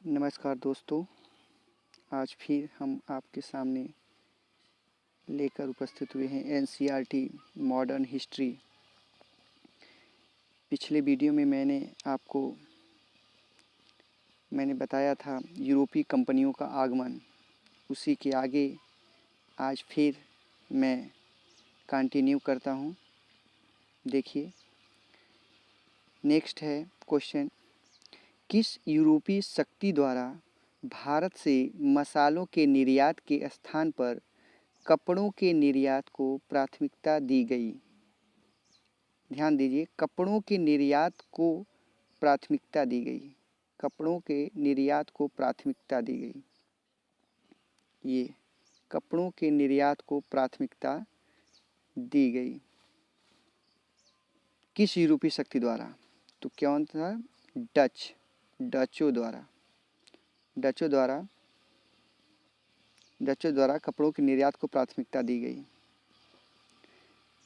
नमस्कार दोस्तों, आज फिर हम आपके सामने लेकर उपस्थित हुए हैं एनसीईआरटी मॉडर्न हिस्ट्री। पिछले वीडियो में मैंने बताया था यूरोपीय कंपनियों का आगमन। उसी के आगे आज फिर मैं कंटिन्यू करता हूँ। देखिए, नेक्स्ट है क्वेश्चन, किस यूरोपीय शक्ति द्वारा भारत से मसालों के निर्यात के स्थान पर कपड़ों के निर्यात को प्राथमिकता दी गई? ध्यान दीजिए, कपड़ों के निर्यात को प्राथमिकता दी गई। कपड़ों के निर्यात को प्राथमिकता दी गई। ये कपड़ों के निर्यात को प्राथमिकता दी गई किस यूरोपीय शक्ति द्वारा? तो कौन था? डचों द्वारा कपड़ों के निर्यात को प्राथमिकता दी गई।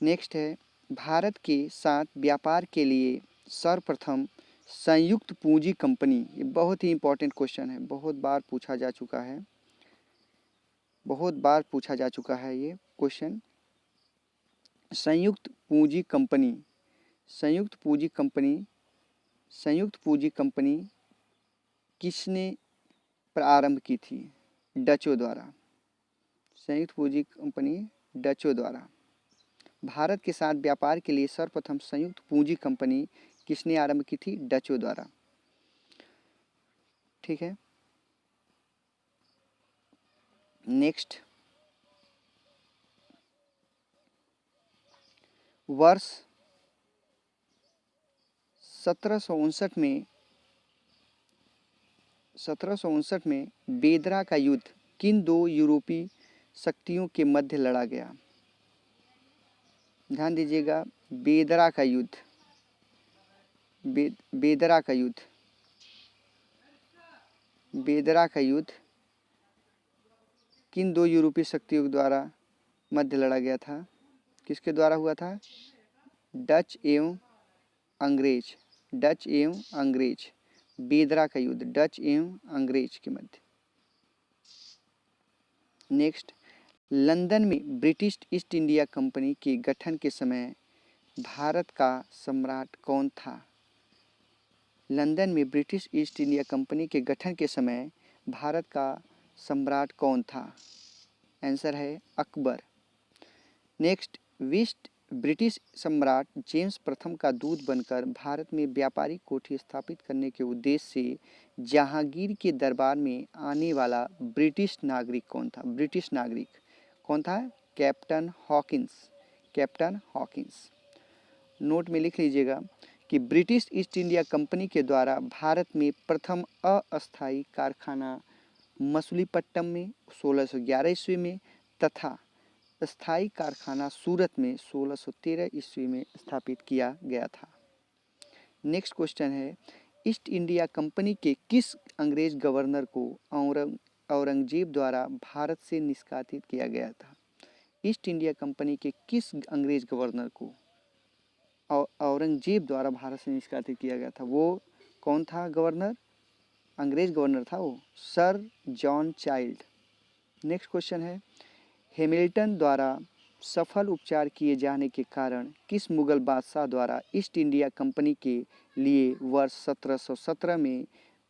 नेक्स्ट है, भारत के साथ व्यापार के लिए सर्वप्रथम संयुक्त पूंजी कंपनी। ये बहुत ही इंपॉर्टेंट क्वेश्चन है, बहुत बार पूछा जा चुका है ये क्वेश्चन। संयुक्त पूंजी कंपनी किसने प्रारंभ की थी? डचों द्वारा। संयुक्त पूंजी कंपनी डचों द्वारा। भारत के साथ व्यापार के लिए सर्वप्रथम संयुक्त पूंजी कंपनी किसने आरंभ की थी? डचों द्वारा। ठीक है। नेक्स्ट, वर्ष 1759 में बेदरा का युद्ध किन दो यूरोपीय शक्तियों के मध्य लड़ा गया? ध्यान दीजिएगा, बेदरा का युद्ध किन दो यूरोपीय शक्तियों के द्वारा मध्य लड़ा गया था? किसके द्वारा हुआ था? डच एवं अंग्रेज। बेदरा का युद्ध डच एवं अंग्रेज के मध्य। नेक्स्ट, लंदन में ब्रिटिश ईस्ट इंडिया कंपनी के गठन के समय भारत का सम्राट कौन था? लंदन में ब्रिटिश ईस्ट इंडिया कंपनी के गठन के समय भारत का सम्राट कौन था? आंसर है अकबर। नेक्स्ट, ब्रिटिश सम्राट जेम्स प्रथम का दूत बनकर भारत में व्यापारिक कोठी स्थापित करने के उद्देश्य से जहांगीर के दरबार में आने वाला ब्रिटिश नागरिक कौन था? Captain Hawkins. नोट में लिख लीजिएगा कि ब्रिटिश ईस्ट इंडिया कंपनी के द्वारा भारत में प्रथम अस्थायी कारखाना मछलीपट्टनम में 1611 ईस्वी में तथा स्थायी कारखाना सूरत में 1613 ईस्वी में स्थापित किया गया था। नेक्स्ट क्वेश्चन है, ईस्ट इंडिया कंपनी के किस अंग्रेज गवर्नर को औरंगजेब द्वारा भारत से निष्कासित किया गया था? ईस्ट इंडिया कंपनी के किस अंग्रेज गवर्नर को औरंगजेब द्वारा भारत से निष्कासित किया गया था? वो कौन था गवर्नर? अंग्रेज गवर्नर था वो, sir John child. Next question है, हैमिल्टन द्वारा सफल उपचार किए जाने के कारण किस मुगल बादशाह द्वारा ईस्ट इंडिया कंपनी के लिए वर्ष 1717 में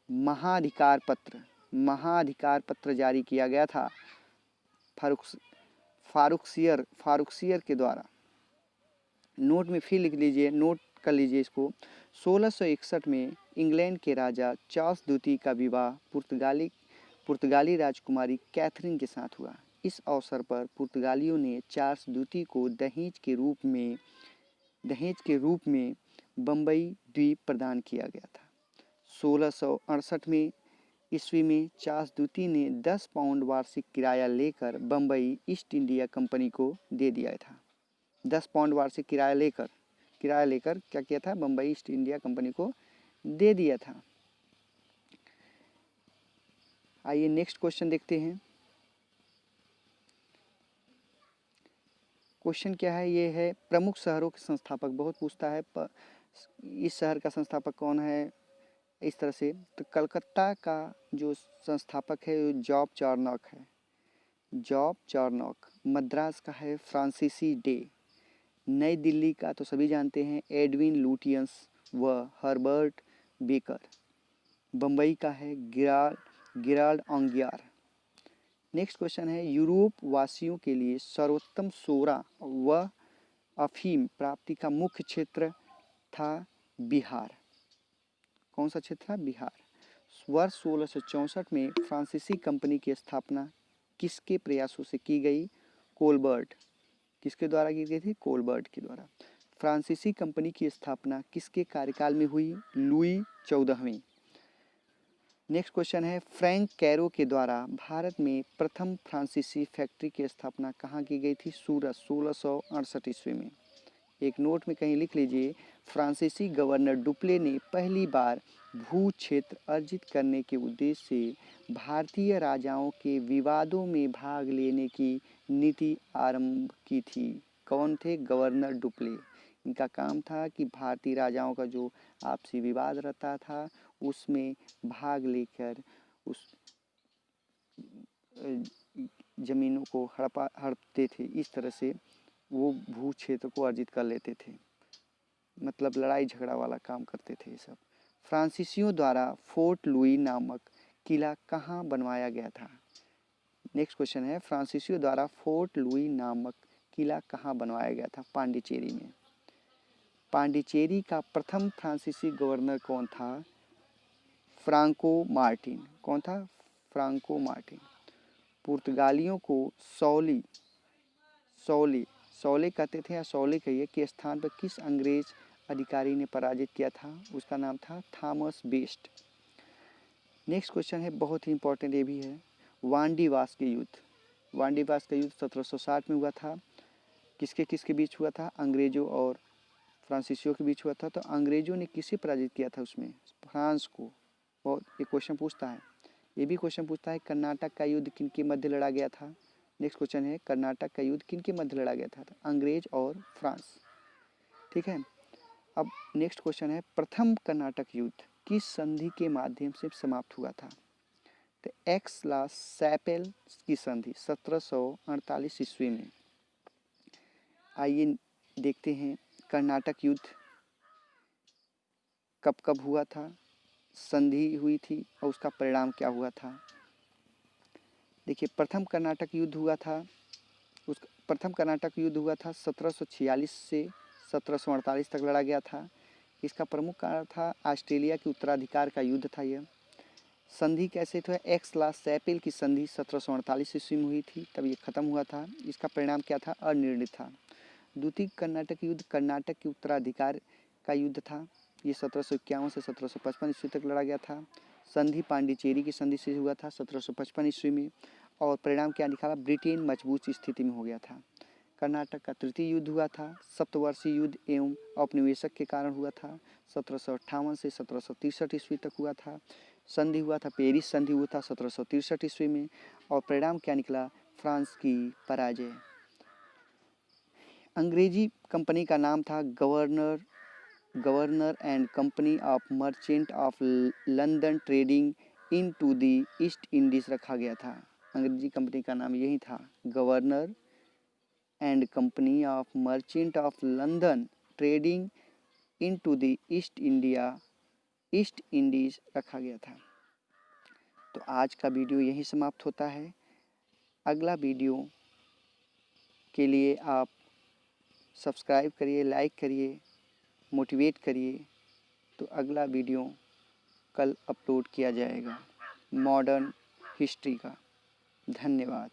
महाधिकार पत्र जारी किया गया था? फारुखसियर के द्वारा। नोट में फिर लिख लीजिए, नोट कर लीजिए इसको। 1661 में इंग्लैंड के राजा चार्ल्स द्वितीय का विवाह पुर्तगाली राजकुमारी कैथरीन के साथ हुआ। इस अवसर पर पुर्तगालियों ने चार्ल्स द्वितीय को दहेज के रूप में बम्बई द्वीप प्रदान किया गया था। 1668 में ईस्वी में चार्ल्स द्वितीय ने 10 पाउंड वार्षिक किराया लेकर बम्बई ईस्ट इंडिया कंपनी को दे दिया था। 10 पाउंड वार्षिक किराया लेकर क्या किया था? बम्बई ईस्ट इंडिया कंपनी को दे दिया था। आइए नेक्स्ट क्वेश्चन देखते हैं। क्वेश्चन क्या है? ये है, प्रमुख शहरों के संस्थापक। बहुत पूछता है इस शहर का संस्थापक कौन है? इस तरह से। तो कलकत्ता का जो संस्थापक है वो जॉब चार्नॉक है, जॉब चार्नॉक। मद्रास का है फ्रांसीसी डे। नई दिल्ली का तो सभी जानते हैं एडविन लुटियंस व हर्बर्ट बेकर। बम्बई का है गिराल्ड ऑंगियार। नेक्स्ट क्वेश्चन है यूरोप वासियों के लिए सर्वोत्तम सोरा व अफीम प्राप्ति का मुख्य क्षेत्र था बिहार। कौन सा क्षेत्र था? बिहार। वर्ष 1664 में फ्रांसीसी कंपनी की स्थापना किसके प्रयासों से की गई? कोलबर्ट। किसके द्वारा की गई थी? कोलबर्ट के द्वारा। फ्रांसीसी कंपनी की स्थापना किसके कार्यकाल में हुई? लुई 14वें। नेक्स्ट क्वेश्चन है फ्रैंक कैरो के द्वारा भारत में प्रथम फ्रांसीसी फैक्ट्री की स्थापना कहाँ की गई थी? सूरत, 1668 ईस्वी में। एक नोट में कहीं लिख लीजिए, फ्रांसीसी गवर्नर डुप्ले ने पहली बार भू क्षेत्र अर्जित करने के उद्देश्य से भारतीय राजाओं के विवादों में भाग लेने की नीति आरंभ की थी। कौन थे? Governor Dupleix. इनका काम था कि भारतीय राजाओं का जो आपसी विवाद रहता था उसमें भाग लेकर उस जमीनों को हड़पते थे। इस तरह से वो भू क्षेत्र को अर्जित कर लेते थे, मतलब लड़ाई झगड़ा वाला काम करते थे ये सब। फ्रांसीसियों द्वारा फोर्ट लुई नामक किला कहाँ बनवाया गया था? नेक्स्ट क्वेश्चन है फ्रांसीसियों द्वारा फोर्ट लुई नामक किला कहाँ बनवाया गया था? पांडिचेरी में। पांडिचेरी का प्रथम फ्रांसीसी गवर्नर कौन था? Franco Martin. कौन था? Franco Martin. पुर्तगालियों को सौले कहते थे या सौले कहिए के स्थान पर किस अंग्रेज अधिकारी ने पराजित किया था? उसका नाम था थॉमस बेस्ट। नेक्स्ट क्वेश्चन है बहुत ही इंपॉर्टेंट, ये भी है, वांडीवास के युद्ध। वांडीवास का युद्ध 1760 में हुआ था। किसके बीच हुआ था? अंग्रेजों और फ्रांसीसियों के बीच हुआ था। तो अंग्रेजों ने किसे पराजित किया था उसमें? फ्रांस को। बहुत ये क्वेश्चन पूछता है। ये भी क्वेश्चन पूछता है कर्नाटक का युद्ध किन के मध्य लड़ा गया था? नेक्स्ट क्वेश्चन है कर्नाटक का युद्ध किन के मध्य लड़ा गया था? अंग्रेज और फ्रांस। ठीक है। अब नेक्स्ट क्वेश्चन है प्रथम कर्नाटक युद्ध किस संधि के माध्यम से समाप्त हुआ था? तो एक्स ला सैपेल की संधि 1748 ईस्वी में। आइए देखते हैं कर्नाटक युद्ध कब कब हुआ था, संधि हुई थी और उसका परिणाम क्या हुआ था। देखिए प्रथम कर्नाटक युद्ध हुआ था 1746 से 1748 तक लड़ा गया था। इसका प्रमुख कारण था ऑस्ट्रेलिया के उत्तराधिकार का युद्ध था यह। संधि कैसे था? एक्स ला सैपेल की संधि 1748 ईस्वी में हुई थी, तब ये खत्म हुआ था। इसका परिणाम क्या था? अनिर्णित था। द्वितीय कर्नाटक युद्ध कर्नाटक के उत्तराधिकार का युद्ध था। ये 1751 से 1755 ईस्वी तक लड़ा गया था। संधि पांडिचेरी की संधि से हुआ था 1755 ईस्वी में, और परिणाम क्या निकाला? ब्रिटेन मजबूत स्थिति में हो गया था। कर्नाटक का तृतीय युद्ध हुआ था, सप्तवर्षीय युद्ध एवं औपनिवेशक के कारण हुआ था। 1758 से 1763 ईस्वी तक हुआ था। संधि हुआ था, पेरिस संधि हुआ था 1763 ईस्वी में, और परिणाम क्या निकला? फ्रांस की पराजय। अंग्रेजी कंपनी का नाम था governor and company of merchant of London trading into the East Indies रखा गया था। अंग्रेजी कंपनी का नाम यही था, governor and company of merchant of London trading into the East Indies रखा गया था। तो आज का वीडियो यही समाप्त होता है। अगला वीडियो के लिए आप सब्सक्राइब करिए, लाइक करिए, मोटिवेट करिए। तो अगला वीडियो कल अपलोड किया जाएगा मॉडर्न हिस्ट्री का। धन्यवाद।